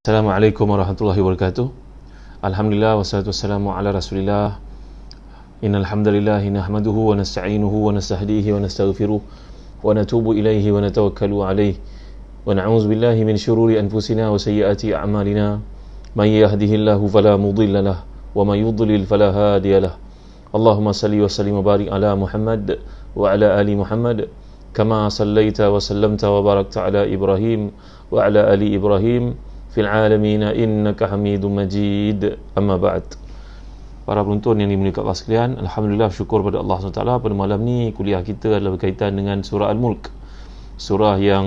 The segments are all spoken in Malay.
Assalamualaikum warahmatullahi wabarakatuh. Alhamdulillah wassalatu wassalamu ala Rasulillah. Innal hamdalillah nahmaduhu wa nasta'inuhu wa nastahdihi wa nastaghfiruh wa natubu ilaihi wa natawakkalu alaihi wa na'udzu billahi min syururi anfusina wa sayyiati a'malina. May yahdihillahu fala mudilla lahu wa may yudlil fala hadiya lahu. Allahumma salli wa sallim wa barik ala Muhammad wa ala ali Muhammad kama sallaita wa sallamta wa barakta ala Ibrahim wa ala ali Ibrahim fil alamin innaka Hamidum Majid. Amma ba'd. Para penonton yang dimuliakan Allah sekalian, alhamdulillah syukur pada Allah SWT. Pada malam ni kuliah kita adalah berkaitan dengan surah Al-Mulk. Surah yang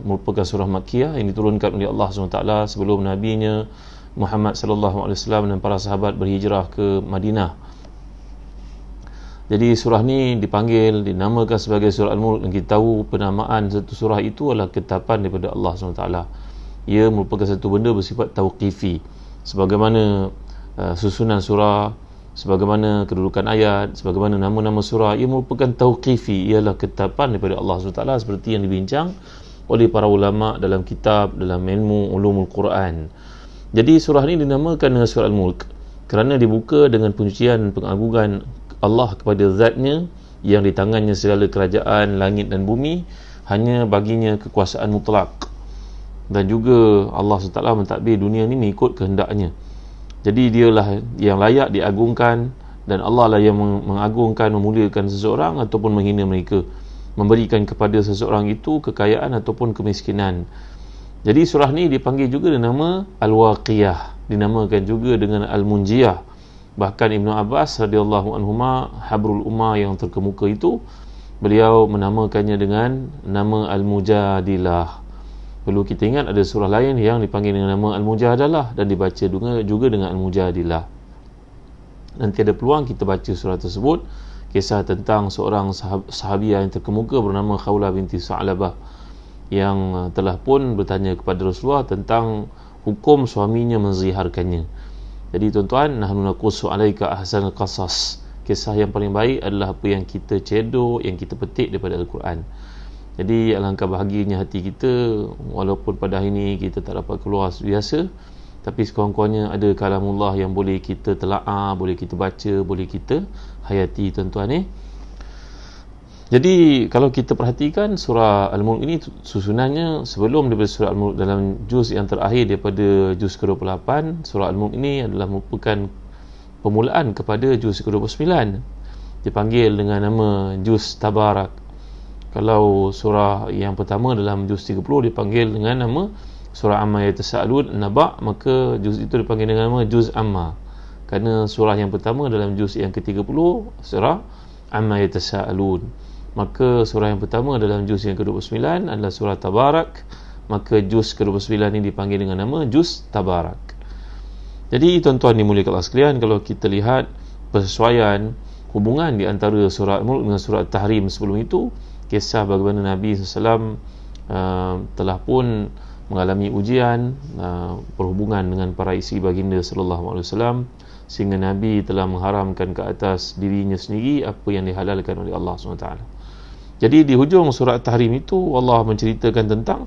merupakan surah Makkiyah yang diturunkan oleh Allah SWT sebelum nabinya Muhammad sallallahu alaihi wasallam dan para sahabat berhijrah ke Madinah. Jadi surah ni dinamakan sebagai surah Al-Mulk, dan kita tahu penamaan satu surah itu adalah ketetapan daripada Allah SWT. Ia merupakan satu benda bersifat tauqifi, sebagaimana susunan surah, sebagaimana kedudukan ayat, sebagaimana nama-nama surah, ia merupakan tauqifi, ialah ketetapan daripada Allah SWT seperti yang dibincang oleh para ulama dalam kitab, dalam ilmu ulumul Quran. Jadi surah ini dinamakan dengan surah Al-Mulk kerana dibuka dengan pujian pengagungan Allah kepada zatnya yang di tangannya segala kerajaan langit dan bumi, hanya baginya kekuasaan mutlak. Dan juga Allah SWT mentadbir dunia ni mengikut kehendaknya. Jadi dialah yang layak diagungkan, dan Allah lah yang mengagungkan, memuliakan seseorang ataupun menghina mereka, memberikan kepada seseorang itu kekayaan ataupun kemiskinan. Jadi surah ni dipanggil juga dengan nama Al-Waqiyah, dinamakan juga dengan Al-Munjiyah. Bahkan Ibnu Abbas radhiyallahu anhuma, habrul ummah yang terkemuka itu, beliau menamakannya dengan nama Al-Mujadilah. Perlu kita ingat ada surah lain yang dipanggil dengan nama Al-Mujadalah dan dibaca juga dengan Al-Mujadilah. Nanti ada peluang kita baca surah tersebut, kisah tentang seorang sahabiah yang terkemuka bernama Khawlah binti Sa'labah, yang telah pun bertanya kepada Rasulullah tentang hukum suaminya menziharkannya. Jadi tuan-tuan, nahnu naqussu 'alaika ahsanal qasas. Kisah yang paling baik adalah apa yang kita cedok, yang kita petik daripada Al-Quran. Jadi alangkah bahagianya hati kita, walaupun pada hari ini kita tak dapat keluar biasa, tapi sekurang-kurangnya ada kalamullah yang boleh kita telaah, boleh kita baca, boleh kita hayati, tuan-tuan. Jadi kalau kita perhatikan surah Al-Mulk ini, susunannya sebelum daripada surah Al-Mulk, dalam juz yang terakhir daripada juz ke-28, surah Al-Mulk ini adalah merupakan permulaan kepada juz ke-29, dipanggil dengan nama juz Tabarak. Kalau surah yang pertama dalam juz 30 dipanggil dengan nama surah Amma Yatasa'alun Naba', maka juz itu dipanggil dengan nama juz Amma, kerana surah yang pertama dalam juz yang ke-30 surah Amma Yatasa'alun. Maka surah yang pertama dalam juz yang ke-29 adalah surah Tabarak, maka juz ke-29 ini dipanggil dengan nama juz Tabarak. Jadi tuan-tuan dimuliakan Allah sekalian, kalau kita lihat persesuaian hubungan di antara surah Al-Mulk dengan surah Tahrim sebelum itu, kisah bagaimana Nabi SAW telah pun mengalami ujian perhubungan dengan para isteri baginda sallallahu alaihi wasallam, sehingga Nabi telah mengharamkan ke atas dirinya sendiri apa yang dihalalkan oleh Allah SWT. Jadi di hujung surat Tahrim itu Allah menceritakan tentang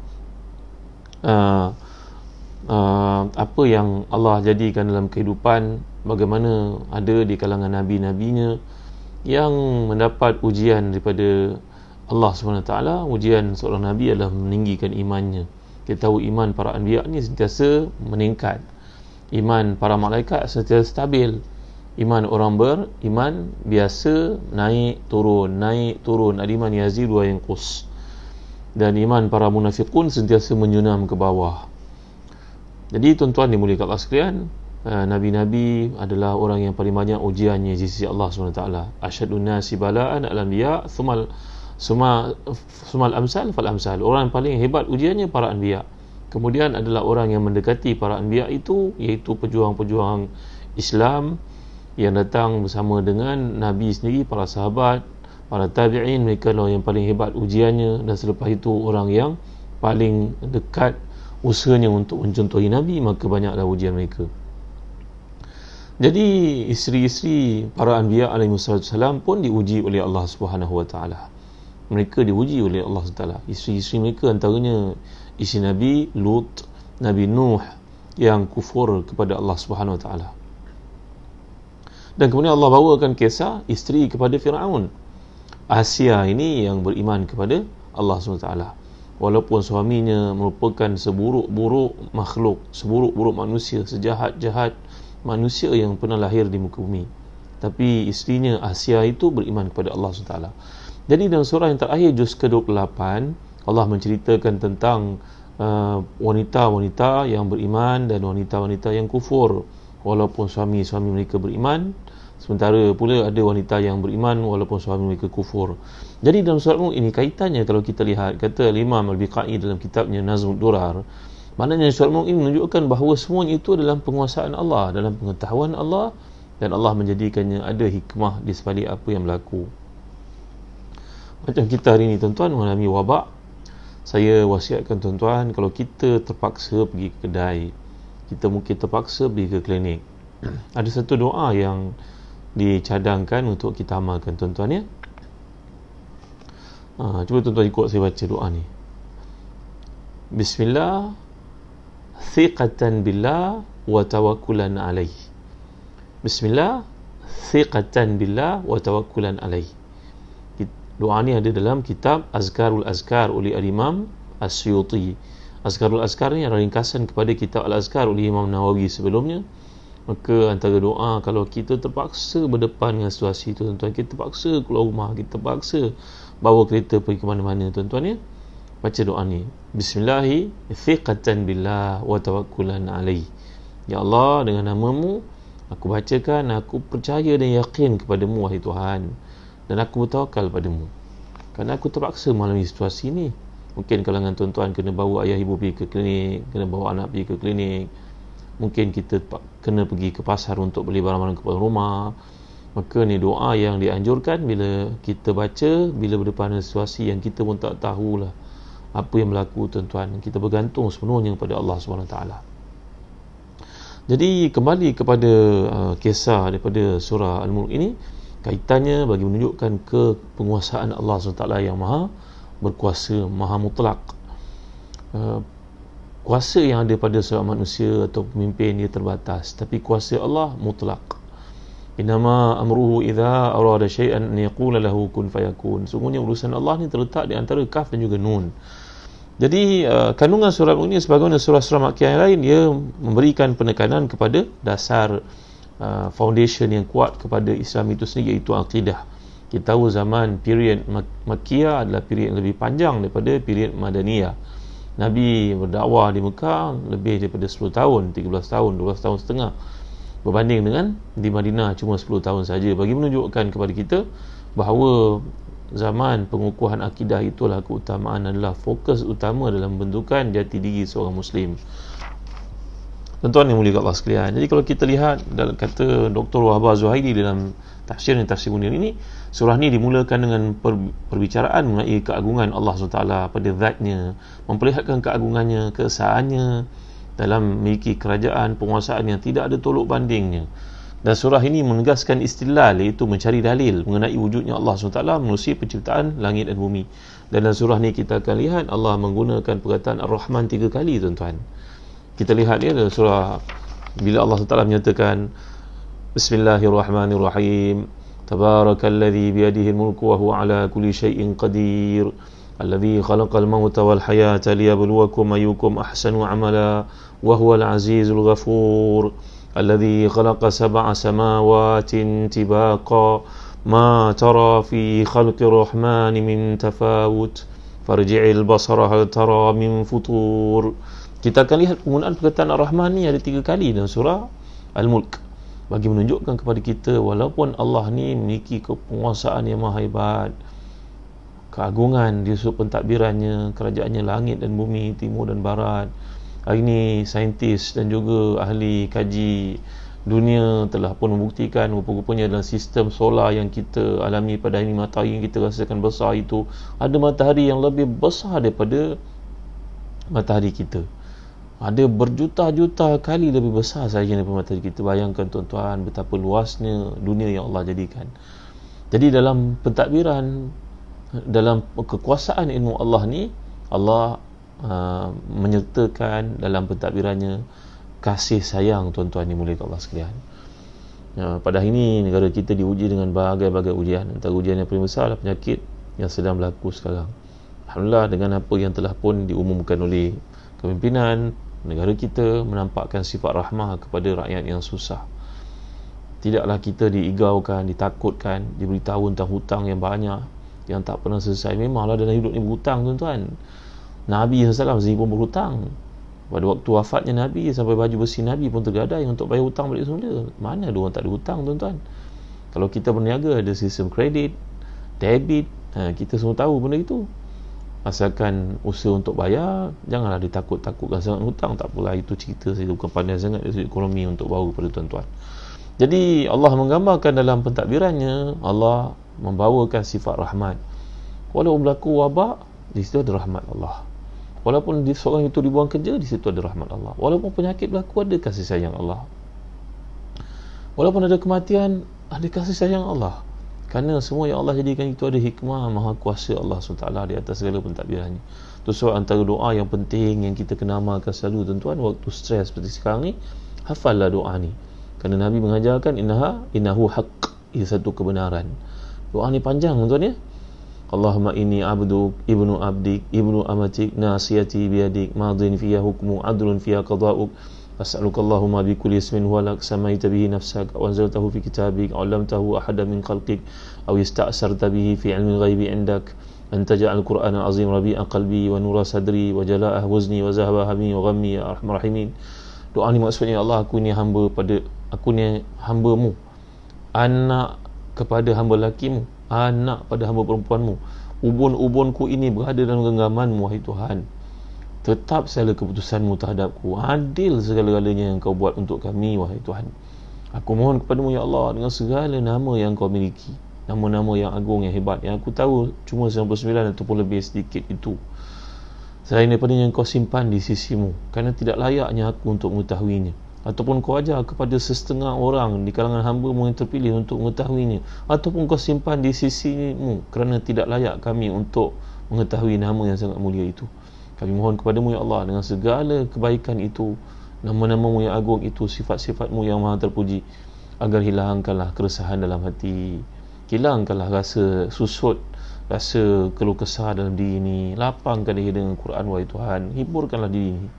apa yang Allah jadikan dalam kehidupan, bagaimana ada di kalangan nabi-nabinya yang mendapat ujian daripada Allah SWT. Ujian seorang Nabi adalah meninggikan imannya. Kita tahu iman para anbiya ni sentiasa meningkat, iman para malaikat sentiasa stabil, iman orang beriman biasa naik turun, ada iman yazid wa yanqus, dan iman para munafiqun sentiasa menyunam ke bawah. Jadi tuan-tuan dimuliakan Allah sekalian, Nabi-Nabi adalah orang yang paling banyak ujiannya di sisi Allah SWT. Asyadun nasi bala'an al-anbiya sumal amsal fal amsal. Orang yang paling hebat ujiannya para anbiya. Kemudian adalah orang yang mendekati para anbiya itu, iaitu pejuang-pejuang Islam yang datang bersama dengan Nabi sendiri, para sahabat, para tabi'in. Mereka lah yang paling hebat ujiannya, dan selepas itu orang yang paling dekat usahanya untuk mencontohi Nabi, maka banyaklah ujian mereka. Jadi isteri-isteri para anbiya alaihi wassalam pun diuji oleh Allah Subhanahu wa taala. Mereka diuji oleh Allah SWT. Isteri-isteri mereka antaranya isteri Nabi Lut, Nabi Nuh, yang kufur kepada Allah Subhanahu Wa Taala. Dan kemudian Allah bawakan kisah isteri kepada Firaun, Asia ini yang beriman kepada Allah SWT, walaupun suaminya merupakan seburuk-buruk makhluk, seburuk-buruk manusia, sejahat-jahat manusia yang pernah lahir di muka bumi, tapi isterinya Asia itu beriman kepada Allah SWT. Jadi dalam surah yang terakhir juz ke-28, Allah menceritakan tentang wanita-wanita yang beriman dan wanita-wanita yang kufur walaupun suami-suami mereka beriman, sementara pula ada wanita yang beriman walaupun suami mereka kufur. Jadi dalam surat Mulk ini kaitannya, kalau kita lihat, kata Imam Al-Biqai dalam kitabnya Nazmud Durar, maknanya surat Mulk ini menunjukkan bahawa semuanya itu dalam penguasaan Allah, dalam pengetahuan Allah, dan Allah menjadikannya ada hikmah di sebalik apa yang berlaku. Macam kita hari ini tuan-tuan mengalami wabak, saya wasiatkan tuan-tuan, kalau kita terpaksa pergi ke kedai, kita mungkin terpaksa pergi ke klinik, ada satu doa yang dicadangkan untuk kita amalkan tuan-tuan ya. Cuba tuan-tuan ikut saya baca doa ni. Bismillah, thiqatan billah wa tawakkulan alaih. Bismillah, thiqatan billah wa tawakkulan alaih. Doa ni ada dalam kitab Azkarul Azkar oleh Al-Imam As-Suyuti. Azkarul Azkar ni adalah ringkasan kepada kitab Al-Azkar oleh Imam Nawawi sebelumnya. Maka antara doa, kalau kita terpaksa berdepan dengan situasi itu tuan-tuan, kita terpaksa keluar rumah, kita terpaksa bawa kereta pergi ke mana-mana tuan-tuan ya, baca doa ni, Bismillahi thiqatan billah wa tawakkulan alaih. Ya Allah, dengan namamu aku bacakan, aku percaya dan yakin kepadamu wahai Tuhan, dan aku bertawakal padamu kerana aku terpaksa mengalami situasi ni. Mungkin kalangan tuan-tuan kena bawa ayah ibu pergi ke klinik, kena bawa anak pergi ke klinik, mungkin kita kena pergi ke pasar untuk beli barang-barang keperluan rumah. Maka ni doa yang dianjurkan bila kita baca, bila berdepan dengan situasi yang kita pun tak tahulah apa yang berlaku tuan-tuan. Kita bergantung sepenuhnya kepada Allah SWT. Jadi kembali kepada kisah daripada surah Al-Mulk ini, kaitannya bagi menunjukkan ke penguasaan Allah SWT yang maha berkuasa, maha mutlak. Kuasa yang ada pada seorang manusia atau pemimpin dia terbatas, tapi kuasa Allah mutlak. Innama amruhu idza arada syai'an an yaqula lahu kun fayakun. Sungguhnya urusan Allah ni terletak di antara kaf dan juga nun. Jadi kandungan surah ini sebagaimana surah-surah Makkiyah yang lain, dia memberikan penekanan kepada dasar foundation yang kuat kepada Islam itu sendiri, iaitu akidah. Kita tahu zaman period Makkiyah adalah period yang lebih panjang daripada period Madaniyah. Nabi berdakwah di Mekah lebih daripada 10 tahun, 13 tahun, 12 tahun setengah, berbanding dengan di Madinah cuma 10 tahun saja, bagi menunjukkan kepada kita bahawa zaman pengukuhan akidah itulah keutamaan, adalah fokus utama dalam pembentukan jati diri seorang Muslim. Tuan-tuan yang mulia Allah sekalian, jadi kalau kita lihat dalam kata Dr. Wahbah Zuhairi dalam tafsir Munir ini, surah ni dimulakan dengan perbicaraan mengenai keagungan Allah SWT pada zatnya, memperlihatkan keagungannya, keesaannya dalam memiliki kerajaan, penguasaan yang tidak ada tolok bandingnya. Dan surah ini menegaskan istilal, iaitu mencari dalil mengenai wujudnya Allah SWT menerusi penciptaan langit dan bumi. Dan dalam surah ni kita akan lihat Allah menggunakan perkataan Ar-Rahman 3 kali tuan-tuan. Kita lihat dia dalam surah, bila Allah SWT menyatakan Bismillahirrahmanirrahim, Tabarakalladzi biyadihi al-mulku wa huwa ala kulli syai'in qadir, alladzi khalaqal mauta wal hayata liyabluwakum ayyukum ahsanu amala wa huwal azizul ghafur, alladzi khalaqa sab'a samawatin tibaqa ma tara fi khalqir rahmani min tafawut farji'il basara hal tara min futur. Kita akan lihat penggunaan perkataan Ar-Rahman ni ada 3 kali dalam surah Al-Mulk, bagi menunjukkan kepada kita walaupun Allah ni memiliki penguasaan yang maha hebat, keagungan di sudut pentadbirannya, kerajaannya langit dan bumi, timur dan barat. Hari ini saintis dan juga ahli kaji dunia telah pun membuktikan rupa-rupanya dalam sistem solar yang kita alami pada hari ini, matahari yang kita rasakan besar itu, ada matahari yang lebih besar daripada matahari kita. Ada berjuta-juta kali lebih besar sahaja daripada matahari kita. Bayangkan tuan-tuan betapa luasnya dunia yang Allah jadikan. Jadi dalam pentadbiran, dalam kekuasaan ilmu Allah ni, Allah menyertakan dalam pentadbirannya kasih sayang tuan-tuan dimuliakan Allah sekalian. Pada hari ini negara kita diuji dengan berbagai-bagai ujian. Antara ujian yang paling besar adalah penyakit yang sedang berlaku sekarang. Alhamdulillah, dengan apa yang telah pun diumumkan oleh kepimpinan negara kita, menampakkan sifat rahmah kepada rakyat yang susah. Tidaklah kita diigaukan, ditakutkan, diberitahu tentang hutang yang banyak yang tak pernah selesai. Memanglah dalam hidup ni berhutang tuan-tuan. Nabi SAW sendiri pun berhutang. Pada waktu wafatnya Nabi, sampai baju besi Nabi pun tergadai untuk bayar hutang balik semula. Mana ada orang tak ada hutang tuan-tuan? Kalau kita berniaga, ada sistem kredit, debit, kita semua tahu benda itu. Asalkan usaha untuk bayar, janganlah ditakut-takutkan sangat hutang. Tak apalah, itu cerita saya bukan pandai sangat dari ekonomi untuk bawa kepada tuan-tuan. Jadi Allah menggambarkan dalam pentadbirannya, Allah membawakan sifat rahmat. Walaupun berlaku wabak, di situ ada rahmat Allah. Walaupun seorang itu dibuang kerja, di situ ada rahmat Allah. Walaupun penyakit berlaku, ada kasih sayang Allah. Walaupun ada kematian, ada kasih sayang Allah. Kerana semua yang Allah jadikan itu ada hikmah maha kuasa Allah SWT di atas segala pentadbirannya. Itu sebab antara doa yang penting yang kita kena amalkan selalu tuan-tuan, waktu stres seperti sekarang ni, hafallah doa ni. Kerana Nabi mengajarkan innahu haqq, ia satu kebenaran. Doa ni panjang tuan-tuan ya. Allahumma inni abduk, ibnu abdik, ibnu amatik, nasiyati biyadik, madin fiya hukmu, adlun fiya qada'uk, as'aluka Allahumma bi kulli ismin huwa lak samaita bihi nafsak, wa anzaltahu fi kitabik, aw lamtahu ahadan min khalqik, aw ista'sarta bihi fi ilmi ghaibi indak, an taj'al al-Qur'ana azim rabi'a qalbi wa nura sadri wa jala'ah huzni wa zahaba hammi wa ghammi ya arhamar rahimin. Doa ni maksudnya, Allah, aku ni hamba-Mu, anak kepada hamba lakimu, anak pada hamba perempuanmu. Ubun-ubunku ini berada dalam genggamanmu, wahai Tuhan. Tetap segala keputusanmu terhadapku, adil segala-galanya yang kau buat untuk kami, wahai Tuhan. Aku mohon kepadamu ya Allah, dengan segala nama yang kau miliki, nama-nama yang agung, yang hebat, yang aku tahu cuma 99 ataupun lebih sedikit itu, selain daripada yang kau simpan di sisimu, kerana tidak layaknya aku untuk mengetahuinya, ataupun kau ajar kepada sesetengah orang di kalangan hamba-Mu yang terpilih untuk mengetahuinya, ataupun kau simpan di sisimu, kerana tidak layak kami untuk mengetahui nama yang sangat mulia itu. Kami mohon kepadamu ya Allah, dengan segala kebaikan itu, nama-nama-Mu yang agung itu, sifat-sifat-Mu yang maha terpuji, agar hilangkanlah keresahan dalam hati, hilangkanlah rasa susut, rasa keluh kesah dalam diri ini, lapangkan diri dengan Quran, wahai Tuhan, hiburkanlah diri ini.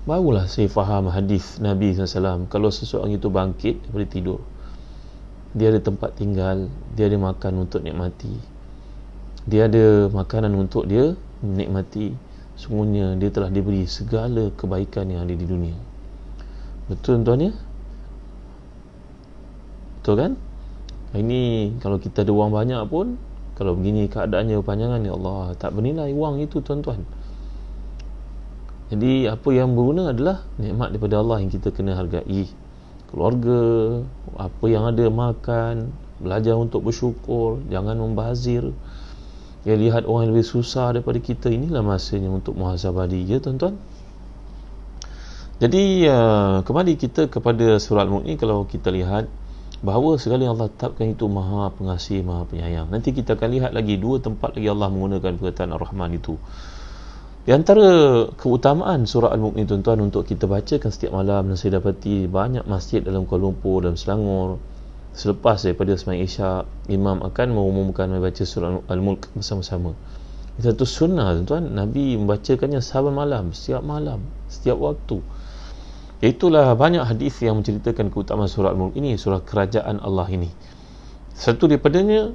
Barulah saya faham hadis Nabi SAW, kalau seseorang itu bangkit daripada tidur, dia ada tempat tinggal, dia ada makan untuk nikmati, dia ada makanan untuk dia menikmati, sungguhnya dia telah diberi segala kebaikan yang ada di dunia. Betul tuan ya? Betul kan? Ini kalau kita ada wang banyak pun, kalau begini keadaannya berpanjangan, ya Allah, tak bernilai wang itu tuan-tuan. Jadi apa yang berguna adalah nikmat daripada Allah yang kita kena hargai. Keluarga, apa yang ada, makan, belajar untuk bersyukur, jangan membazir. Ya, lihat orang yang lebih susah daripada kita, inilah masanya untuk muhasabah diri, ya tuan-tuan. Jadi kembali kita kepada surah Al-Mulk ni, kalau kita lihat bahawa segala yang Allah tetapkan itu maha pengasih, maha penyayang. Nanti kita akan lihat lagi dua tempat lagi Allah menggunakan perkataan Ar-Rahman itu. Di antara keutamaan surah Al-Mulk ni tuan-tuan, untuk kita bacakan setiap malam, dan saya dapati banyak masjid dalam Kuala Lumpur dan Selangor, selepas daripada sembahyang Isyak, imam akan mengumumkan membaca surah Al-Mulk bersama-sama. Itu satu sunnah tuan-tuan, Nabi membacakannya sahabat malam, setiap waktu. Itulah banyak hadis yang menceritakan keutamaan surah Al-Mulk ini, surah kerajaan Allah ini. Satu daripadanya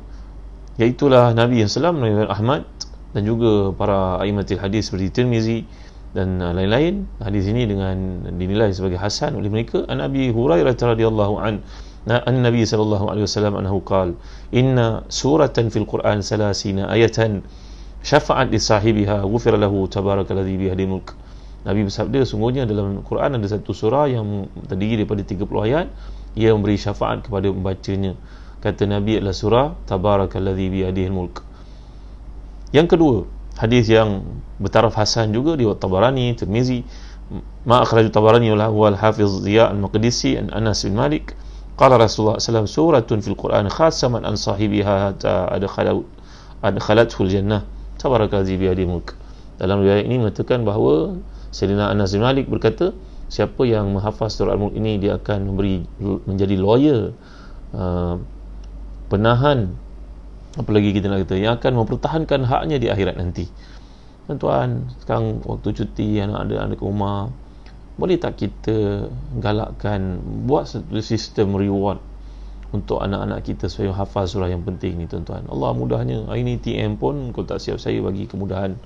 iaitulah Nabi SAW, Nabi Ahmad, dan juga para aimatul hadis seperti Tirmizi dan lain-lain. Hadis ini dengan dinilai sebagai hasan oleh mereka. An Abi Hurairah radhiyallahu an Nabi sallallahu alaihi wasallam anhu qala inna suratan fil Quran 30 ayatan syafa'at li sahibiha ghufira lahu tabarakalladzi bi yadihi mulk. Nabi bersabda, sungguhnya dalam Quran ada satu surah yang terdiri daripada 30 ayat, ia memberi syafaat kepada pembacanya. Kata Nabi adalah surah tabarakalladzi bi yadihi mulk. Yang kedua, hadis yang bertaraf hasan juga di Tabarani, Tirmizi, ma akhraj Tabarani wal Hafiz Ziya al-Maqdisi an Anas bin Malik qala Rasulullah sallallahu alaihi wasallam suratun fil Quran khasaman an sahibiha hatta adkhalathu al-jannah tabarakalladzi bi yadihi mulk. Dalam riwayat ini mengatakan bahawa Sayyidina Anas bin Malik berkata, siapa yang menghafaz surah Al-Mulk ini, dia akan menjadi lawyer, penahan, apalagi kita nak kata, yang akan mempertahankan haknya di akhirat nanti. Tuan-tuan, sekarang waktu cuti, anak ada ke rumah, boleh tak kita galakkan buat satu sistem reward untuk anak-anak kita supaya hafaz surah yang penting ni, tuan-tuan. Allah mudahnya, hari ni TM pun kalau tak siap saya bagi kemudahan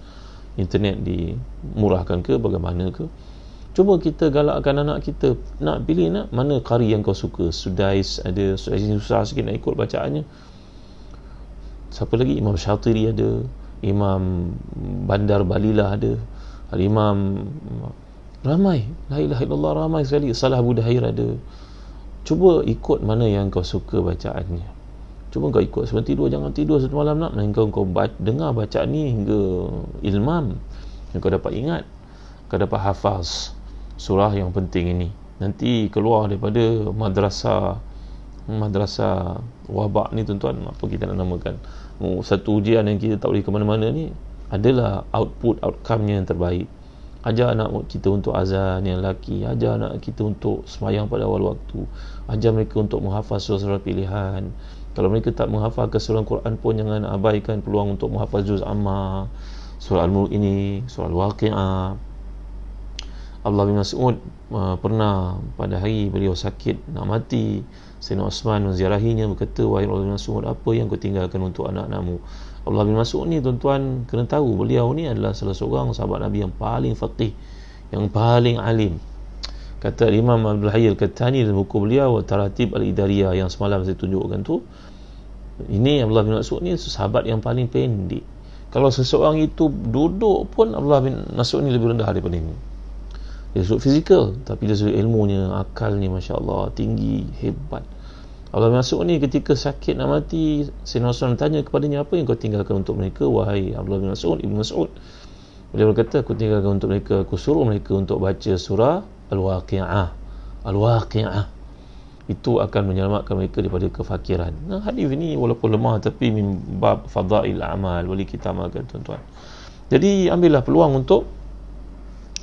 internet dimurahkan ke bagaimana ke, cuba kita galakkan anak kita, nak pilih nak mana qari yang kau suka. Sudais ada, Sudais ni susah sikit nak ikut bacaannya. Siapa lagi? Imam Syatiri ada, Imam Bandar Balilah ada, Al-Imam, ramai, la ilaha illallah, ramai sekali. Salah Budahair ada. Cuba ikut mana yang kau suka bacaannya. Cuba kau ikut sebelum tidur, jangan tidur satu malam nak, melainkan kau dengar bacaan ni hingga ilmam, yang kau dapat ingat, kau dapat hafaz surah yang penting ini. Nanti keluar daripada madrasah wabak ni, tuan-tuan, apa kita nak namakan, satu ujian yang kita tak boleh ke mana-mana ni, adalah outcome-nya yang terbaik. Ajar anak kita untuk azan yang lelaki, ajar anak kita untuk semayang pada awal waktu, ajar mereka untuk menghafaz surah-surah pilihan. Kalau mereka tak menghafaz surah Al-Quran pun, jangan abaikan peluang untuk menghafaz juz amma, surah Al-Mulk ini, surah Al-Waqi'ah. Abdullah bin Mas'ud pernah pada hari beliau sakit nak mati, Sayyidina Osman menziarahinya, berkata, wahai Abdullah bin Mas'ud, apa yang kau tinggalkan untuk anak-anakmu? Abdullah bin Mas'ud ni, tuan-tuan, kena tahu, beliau ni adalah salah seorang sahabat Nabi yang paling faqih, yang paling alim. Kata Imam Abdul Hayy Al-Kattani dalam buku beliau Taratib Al-Idariyah yang semalam saya tunjukkan tu, ini Abdullah bin Mas'ud ni sahabat yang paling pendek. Kalau seseorang itu duduk pun, Abdullah bin Mas'ud ni lebih rendah daripada ini. Dia sudut fizikal, tapi dia sudut ilmunya, akalnya, Masya Allah, tinggi, hebat. Abdullah bin Mas'ud ni ketika sakit nak mati, Sayyidina Osman tanya kepadanya, apa yang kau tinggalkan untuk mereka, wahai Abdullah bin Mas'ud, Ibn Mas'ud? Beliau berkata, aku tinggalkan untuk mereka, aku suruh mereka untuk baca surah Al-Waqi'ah. Al-Waqi'ah itu akan menyelamatkan mereka daripada kefakiran. Nah, hadis ini walaupun lemah, tapi min bab fadail amal, boleh kita amalkan, tuan-tuan. Jadi ambillah peluang untuk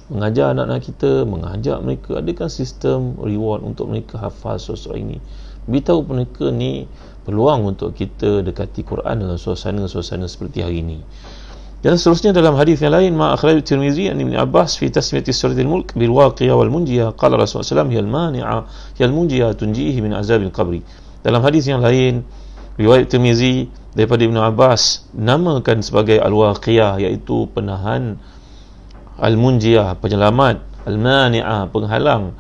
mengajar anak-anak kita, mengajak mereka, adakan sistem reward untuk mereka hafaz surah ini. Beritahu mereka ni peluang untuk kita dekati Quran dalam suasana-suasana seperti hari ini. Dan seterusnya dalam hadis yang lain, ma akhraj Tirmizi an Ibn Abbas fi tasmiyati surah Al-Mulk bil waqi'ah wal munjiyah, qala Rasulullah sallallahu alaihi wasallam, hiya al-mani'ah hiya al-munjiyah tunjihi min azabil qabri. Dalam hadis yang lain, riwayat Tirmizi daripada Ibn Abbas, namakan sebagai al-waqi'ah, iaitu penahan, al-munjiyah penyelamat, al-mani'ah penghalang,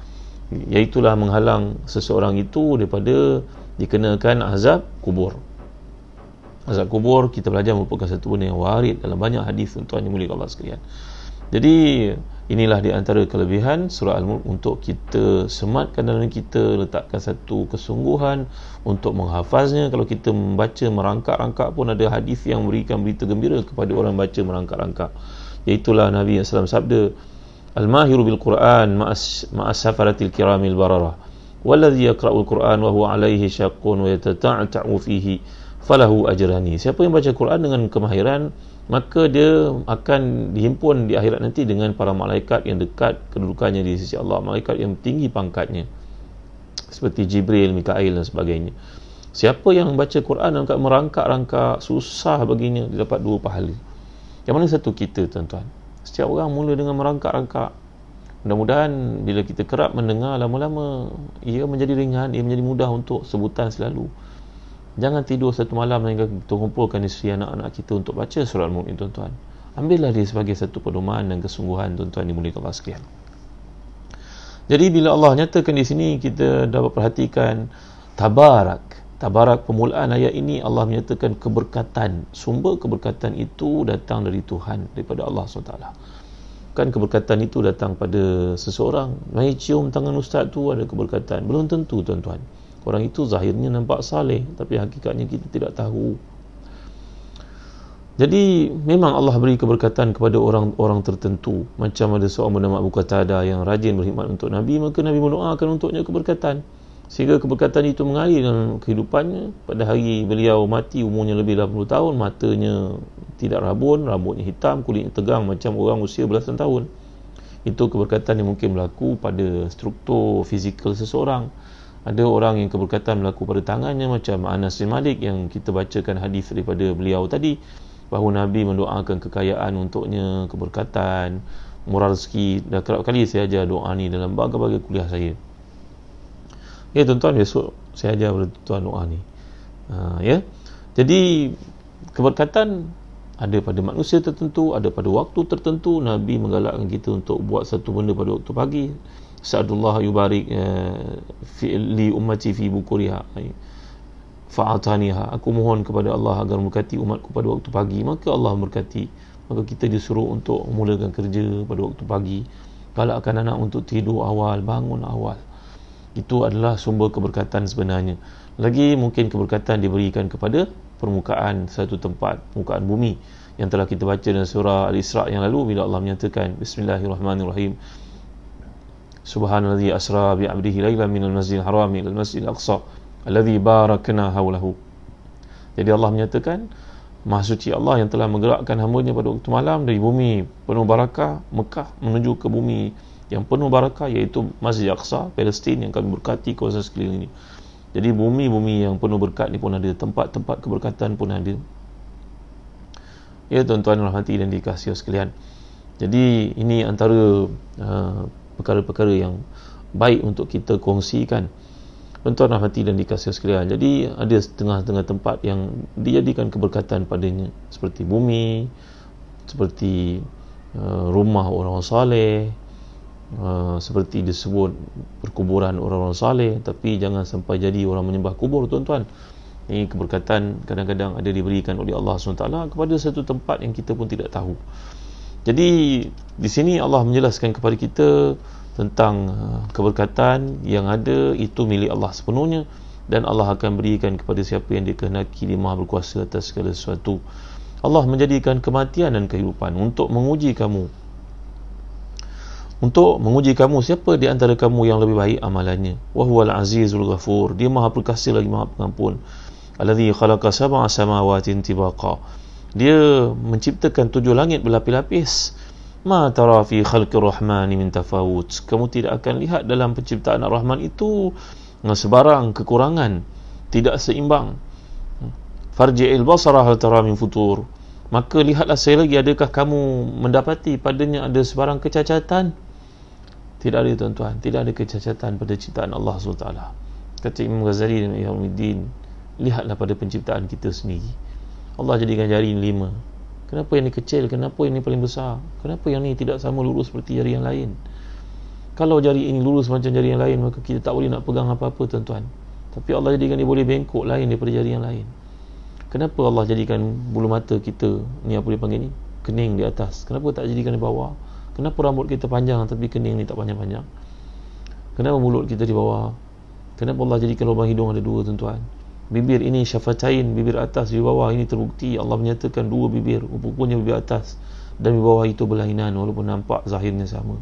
iaitulah menghalang seseorang itu daripada dikenakan azab kubur. Azab kubur, kita belajar, merupakan satu benda yang warid dalam banyak hadis, tuan-tuan yang mulia Allah sekalian. Jadi inilah di antara kelebihan surah Al-Mulk, untuk kita sematkan dalam kita, letakkan satu kesungguhan untuk menghafaznya. Kalau kita membaca merangkak-rangkak pun, ada hadis yang memberikan berita gembira kepada orang baca merangkak-rangkak, iaitulah Nabi SAW sabda, al-mahiru bil Quran ma'as safaratil kiramil bararah walladhi yaqra'ul Quran wa huwa alaihi syaqqun wa yatata'u fihi falahu ajrani. Siapa yang baca Quran dengan kemahiran, maka dia akan dihimpun di akhirat nanti dengan para malaikat yang dekat kedudukannya di sisi Allah, malaikat yang tinggi pangkatnya, seperti Jibril, Mikail dan sebagainya. Siapa yang baca Quran dan merangkak-rangkak, susah baginya, dia dapat 2 pahala. Yang mana satu? Kita, tuan-tuan. Setiap orang mula dengan merangkak-rangkak. Mudah-mudahan bila kita kerap mendengar, lama-lama ia menjadi ringan, ia menjadi mudah untuk sebutan selalu. Jangan tidur satu malam hingga kita kumpulkan isteri anak-anak kita untuk baca surah Al-Mulk, tuan-tuan. Ambillah dia sebagai satu pedoman dan kesungguhan, tuan-tuan dimuliakan Allah sekalian. Jadi bila Allah nyatakan di sini, kita dapat perhatikan Tabarak, permulaan ayat ini Allah menyatakan keberkatan. Sumber keberkatan itu datang dari Tuhan, daripada Allah SWT. Bukan keberkatan itu datang pada seseorang. Mari cium tangan ustaz tu, ada keberkatan. Belum tentu, tuan-tuan. Orang itu zahirnya nampak saleh, tapi hakikatnya kita tidak tahu. Jadi memang Allah beri keberkatan kepada orang-orang tertentu. Macam ada seorang bernama Abu Qatadah yang rajin berkhidmat untuk Nabi, maka Nabi mendoakan untuknya keberkatan, sehingga keberkatan itu mengalir dalam kehidupannya. Pada hari beliau mati, umurnya lebih 80 tahun, matanya tidak rabun, rambutnya hitam, kulitnya tegang macam orang usia belasan tahun. Itu keberkatan yang mungkin berlaku pada struktur fizikal seseorang. Ada orang yang keberkatan berlaku pada tangannya, macam Anas bin Malik yang kita bacakan hadis daripada beliau tadi, bahawa Nabi mendoakan kekayaan untuknya, keberkatan, murah rezeki. Dah kerap kali saya ajar doa ni dalam berbagai kuliah saya. Ya tuan-tuan, besok saya ajar pada tuan doa ni. Ya. Jadi keberkatan ada pada manusia tertentu, ada pada waktu tertentu. Nabi menggalakkan kita untuk buat satu benda pada waktu pagi. Sa'adullah yubarik li ummati fi bukuriha fa'ataniha. Aku mohon kepada Allah agar memberkati umatku pada waktu pagi, maka Allah memberkati. Maka kita disuruh untuk memulakan kerja pada waktu pagi, galakkan anak untuk tidur awal, bangun awal. Itu adalah sumber keberkatan sebenarnya. Lagi mungkin keberkatan diberikan kepada permukaan satu tempat, permukaan bumi, yang telah kita baca dalam surah Al-Isra' yang lalu, bila Allah menyatakan Bismillahirrahmanirrahim, Subhanalladzi asra bi 'abdihi lailan minal masjidil haram ila al-masjidil aqsa alladzi barakna hawlahu. Jadi Allah menyatakan, Maha suci Allah yang telah menggerakkan hamba-Nya pada waktu malam dari bumi penuh barakah Mekah menuju ke bumi yang penuh barakah, iaitu Masjid Aqsa, Palestin, yang kami berkati kawasan sekeliling ini. Jadi bumi-bumi yang penuh berkat ni pun ada, tempat-tempat keberkatan pun ada. Ya tuan-tuan rahmati dan dikasihi sekalian. Jadi ini antara perkara-perkara yang baik untuk kita kongsikan, tuan-tuan rahmati dan dikasihi sekalian. Jadi ada setengah-setengah tempat yang dijadikan keberkatan padanya, seperti bumi, seperti rumah orang saleh, seperti disebut perkuburan orang-orang saleh. Tapi jangan sampai jadi orang menyembah kubur, tuan-tuan. Ini keberkatan kadang-kadang ada diberikan oleh Allah SWT kepada satu tempat yang kita pun tidak tahu. Jadi di sini Allah menjelaskan kepada kita tentang keberkatan yang ada itu milik Allah sepenuhnya, dan Allah akan berikan kepada siapa yang dikehendaki. Dia Maha berkuasa atas segala sesuatu. Allah menjadikan kematian dan kehidupan untuk menguji kamu. Untuk menguji kamu siapa di antara kamu yang lebih baik amalannya. Wa huwal azizul ghafur. Dia Maha perkasa lagi Maha pengampun. Alladzi khalaqa sab'a samawatin tibaqa. Dia menciptakan 7 langit berlapis-lapis. Ma tara fi khalqir rahmani min tafawut. Kamu tidak akan lihat dalam penciptaan Ar-Rahman itu sebarang kekurangan, tidak seimbang. Farji'il basara hal tara min futur. Maka lihatlah sekali lagi, adakah kamu mendapati padanya ada sebarang kecacatan? Tidak ada, tuan-tuan. Tidak ada kecacatan pada ciptaan Allah SWT. Kata Imam Ghazali dan Ihyamuddin, lihatlah pada penciptaan kita sendiri. Allah jadikan jari 5. Kenapa yang ni kecil? Kenapa yang ni paling besar? Kenapa yang ni tidak sama lurus seperti jari yang lain? Kalau jari ini lurus macam jari yang lain, maka kita tak boleh nak pegang apa-apa, tuan-tuan. Tapi Allah jadikan dia boleh bengkok lain daripada jari yang lain. Kenapa Allah jadikan bulu mata kita ni, apa dia panggil ni, kening di atas? Kenapa tak jadikan di bawah? Kenapa rambut kita panjang tapi kening ni tak panjang-panjang? Kenapa mulut kita di bawah? Kenapa Allah jadikan lubang hidung ada 2, tuan-tuan? Bibir ini syafatain, bibir atas, bibir bawah. Ini terbukti Allah menyatakan 2 bibir, rupanya bibir atas dan bibir bawah itu berlainan walaupun nampak zahirnya sama.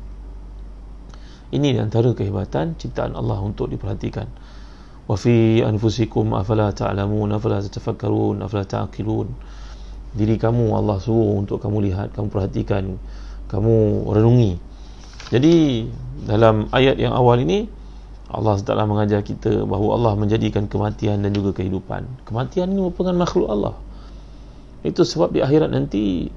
Ini di antara kehebatan ciptaan Allah untuk diperhatikan. Wa fi anfusikum afala ta'lamun afala tatafakkarun afala ta'qilun. Diri kamu Allah suruh untuk kamu lihat, kamu perhatikan, kamu renungi. Jadi dalam ayat yang awal ini Allah SWT mengajar kita bahawa Allah menjadikan kematian dan juga kehidupan. Kematian ini merupakan makhluk Allah. Itu sebab di akhirat nanti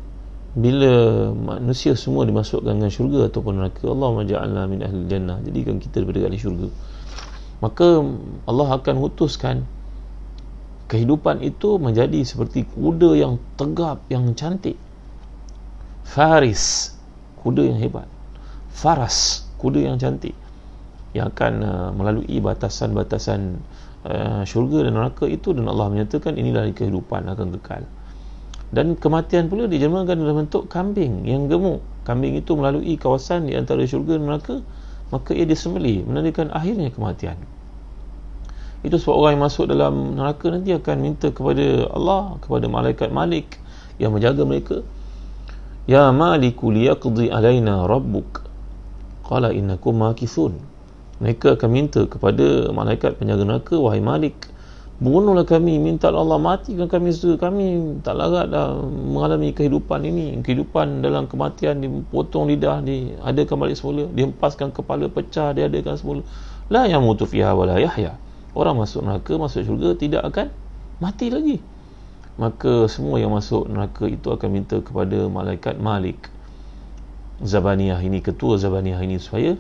bila manusia semua dimasukkan dengan syurga ataupun neraka, Allah maja'alna min ahli jannah, jadikan kita daripada ahli syurga, maka Allah akan utuskan kehidupan itu menjadi seperti kuda yang tegap, yang cantik. Faris, kuda yang hebat. Faras, kuda yang cantik, yang akan melalui batasan-batasan syurga dan neraka itu. Dan Allah menyatakan inilah kehidupan akan kekal. Dan kematian pula dijermakan dalam bentuk kambing yang gemuk. Kambing itu melalui kawasan di antara syurga dan neraka, maka ia disembelih, menandakan akhirnya kematian. Itu sebab orang yang masuk dalam neraka nanti akan minta kepada Allah, kepada malaikat Malik yang menjaga mereka, Ya Maliku liyaqdi alaina rabbuk qala innakum makithun. Mereka akan minta kepada malaikat penjaga neraka, wahai Malik, bunuhlah kami, minta Allah matikan kami, kami tak larat dah mengalami kehidupan ini, kehidupan dalam kematian, dipotong lidah, diadakan balik semula, dihempaskan kepala pecah, diadakan semula. La yamutu fiha wala yahya. Orang masuk neraka, masuk syurga tidak akan mati lagi. Maka semua yang masuk neraka itu akan minta kepada malaikat Malik Zabaniyah ini, ketua Zabaniyah ini, supaya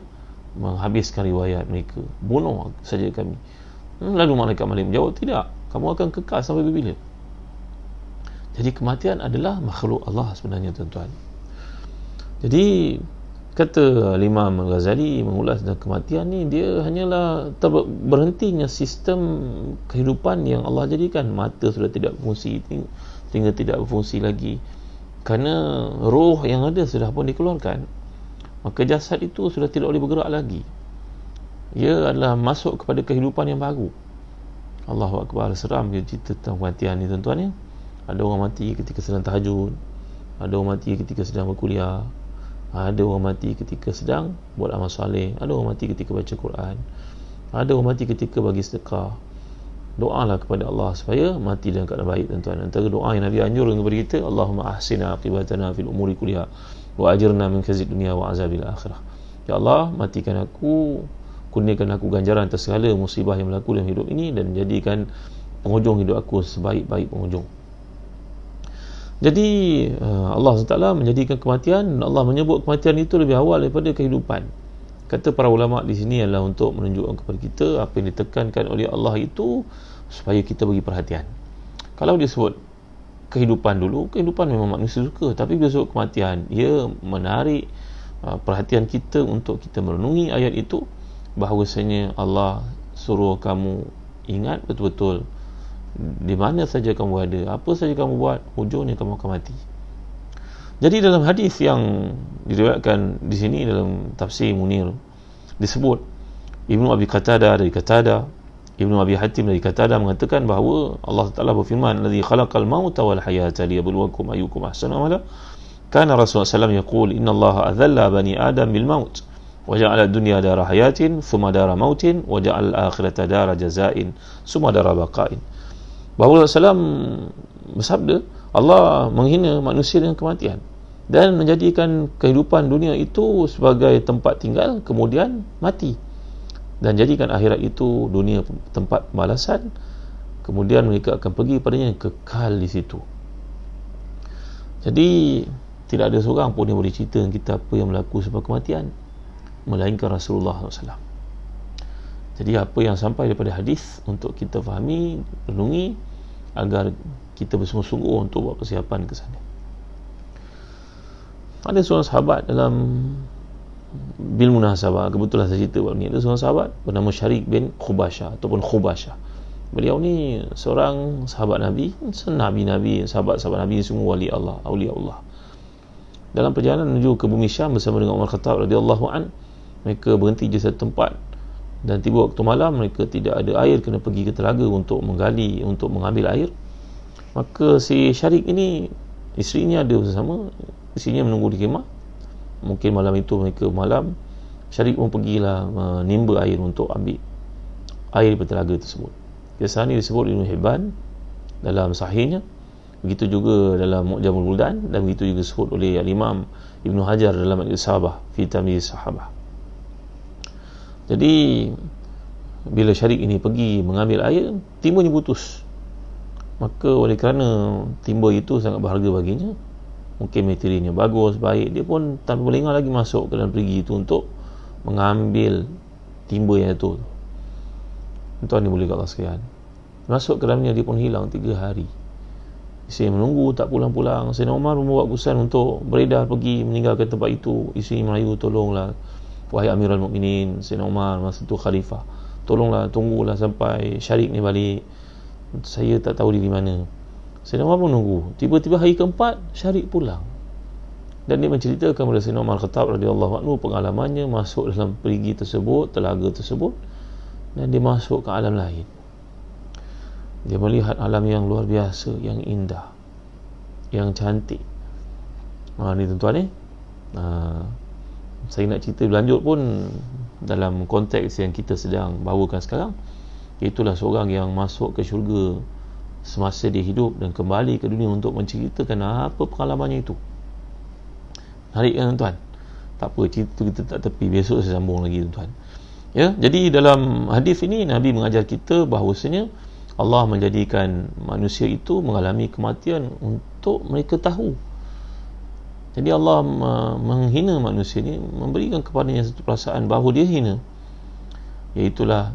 menghabiskan riwayat mereka, bunuh saja kami. Lalu malaikat Malik menjawab, tidak, kamu akan kekal sampai bila? Jadi kematian adalah makhluk Allah sebenarnya, tuan-tuan. Jadi kata Imam Al-Ghazali mengulas tentang kematian ni, dia hanyalah berhentinya sistem kehidupan yang Allah jadikan. Mata sudah tidak berfungsi, telinga tidak berfungsi lagi, kerana roh yang ada sudah pun dikeluarkan. Maka jasad itu sudah tidak boleh bergerak lagi. Ia adalah masuk kepada kehidupan yang baru. Allahu Akbar. Seram dia cerita tentang kematian ni, tuan-tuan ya. Ada orang mati ketika sedang tahajud, ada orang mati ketika sedang berkuliah, ada orang mati ketika sedang buat amal soleh, ada orang mati ketika baca Quran, ada orang mati ketika bagi sedekah. Doalah kepada Allah supaya mati dalam keadaan baik, tuan-tuan. Antara doa yang Nabi anjurkan kepada kita, Allahumma ahsina aqibatana fil umuri kulliha wa ajirna min khizyi dunya wa azabil akhirah. Ya Allah, matikan aku, kurniakan aku ganjaran atas segala musibah yang berlaku dalam hidup ini, dan jadikan penghujung hidup aku sebaik-baik penghujung. Jadi Allah SWT menjadikan kematian, dan Allah menyebut kematian itu lebih awal daripada kehidupan. Kata para ulama di sini adalah untuk menunjukkan kepada kita apa yang ditekankan oleh Allah itu, supaya kita bagi perhatian. Kalau dia sebut kehidupan dulu, kehidupan memang manusia suka, tapi bila sebut kematian, ia menarik perhatian kita untuk kita merenungi ayat itu, bahawasanya Allah suruh kamu ingat betul-betul di mana saja kamu ada, apa saja kamu buat, hujungnya kamu akan mati. Jadi dalam hadis yang diriwayatkan di sini dalam tafsir Munir, disebut Ibnu Abi Qatadah dari Qatadah, Ibnu Abi Hatim dari Qatadah mengatakan bahawa Allah Taala berfirman, "Allazi khalaqal mauta wal hayata liyabluwakum ayyukum ahsanu amala." Kana Rasulullah SAW yaqul, "Inna Allah adhalla bani Adam bil maut wa ja'ala ad-dunya dara hayatin thumma dara mautin wa ja'ala al-akhirata dara jazain thumma dara baqain." Bahawa Rasulullah SAW bersabda, Allah menghina manusia dengan kematian dan menjadikan kehidupan dunia itu sebagai tempat tinggal, kemudian mati, dan jadikan akhirat itu dunia tempat pembalasan, kemudian mereka akan pergi padanya, kekal di situ. Jadi tidak ada seorang pun yang boleh cerita dengan kita apa yang berlaku sebab kematian, melainkan Rasulullah SAW. Jadi apa yang sampai daripada hadis untuk kita fahami, renungi, agar kita bersungguh-sungguh untuk buat persiapan ke sana. Ada seorang sahabat dalam bil munasabah, kebetulan saya cerita bahawa ni, ada seorang sahabat bernama Syarik bin Khubashah ataupun Khubashah. Beliau ni seorang sahabat Nabi, Nabi-Nabi, sahabat-sahabat Nabi semua wali Allah, awliya Allah. Dalam perjalanan menuju ke bumi Syam bersama dengan Umar Khattab radhiyallahu an, mereka berhenti di satu tempat, dan tiba waktu malam, mereka tidak ada air, kena pergi ke telaga untuk menggali, untuk mengambil air. Maka si Syarik ini, isterinya ada bersama, isterinya menunggu di kemah. Mungkin malam itu mereka malam, Syarik pun pergilah menimba air untuk ambil air di telaga tersebut. Kisah ini disebut Ibnu Hibban dalam sahihnya, begitu juga dalam Mu'jamul Buldan, dan begitu juga disebut oleh Imam Ibnu Hajar dalam Al-Isabah fi Tamyiz Sahabah. Jadi bila Syarik ini pergi mengambil air, timbanya putus. Maka oleh kerana timba itu sangat berharga baginya, mungkin materialnya bagus, baik, dia pun tanpa melengah lagi masuk ke dalam perigi itu untuk mengambil timba yang itu. Tuan ni boleh kat Allah sekalian, masuk ke dalamnya, dia pun hilang 3 hari. Isteri menunggu tak pulang-pulang. Sayyidina Umar membuat keputusan untuk beredar pergi meninggalkan tempat itu. Isteri merayu, tolonglah wahai Amirul Mukminin, Sayyidina Umar masa itu khalifah, tolonglah, tunggulah sampai Syarik ni balik, saya tak tahu dia di mana. Sayyidina Umar pun nunggu. Tiba-tiba hari keempat, Syarik pulang, dan dia menceritakan kepada Sayyidina Umar Khattab radhiyallahu anhu pengalamannya masuk dalam perigi tersebut, telaga tersebut, dan dia masuk ke alam lain. Dia melihat alam yang luar biasa, yang indah, yang cantik. Ni tuan-tuan ni, saya nak cerita berlanjut pun dalam konteks yang kita sedang bawakan sekarang. Itulah seorang yang masuk ke syurga semasa dia hidup dan kembali ke dunia untuk menceritakan apa pengalamannya itu. Menarik kan tuan? Tak apa, cerita kita tak tepi, besok saya sambung lagi tuan. Ya, jadi dalam hadis ini Nabi mengajar kita bahawasanya Allah menjadikan manusia itu mengalami kematian untuk mereka tahu. Jadi Allah menghina manusia ini, memberikan kepadanya satu perasaan bahawa dia hina, iaitulah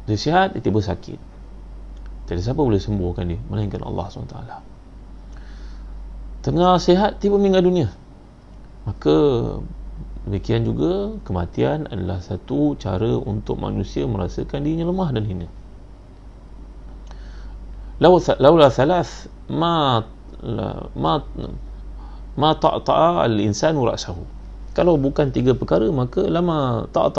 dia sihat, dia tiba sakit. Tiada siapa boleh sembuhkan dia melainkan Allah SWT. Tengah sihat, tiba meninggal dunia. Maka demikian juga kematian adalah satu cara untuk manusia merasakan dirinya lemah dan hina. Laula thalath ma ta'ta'a al-insanu ra'sahu. Kalau bukan tiga perkara, maka lama ta'ta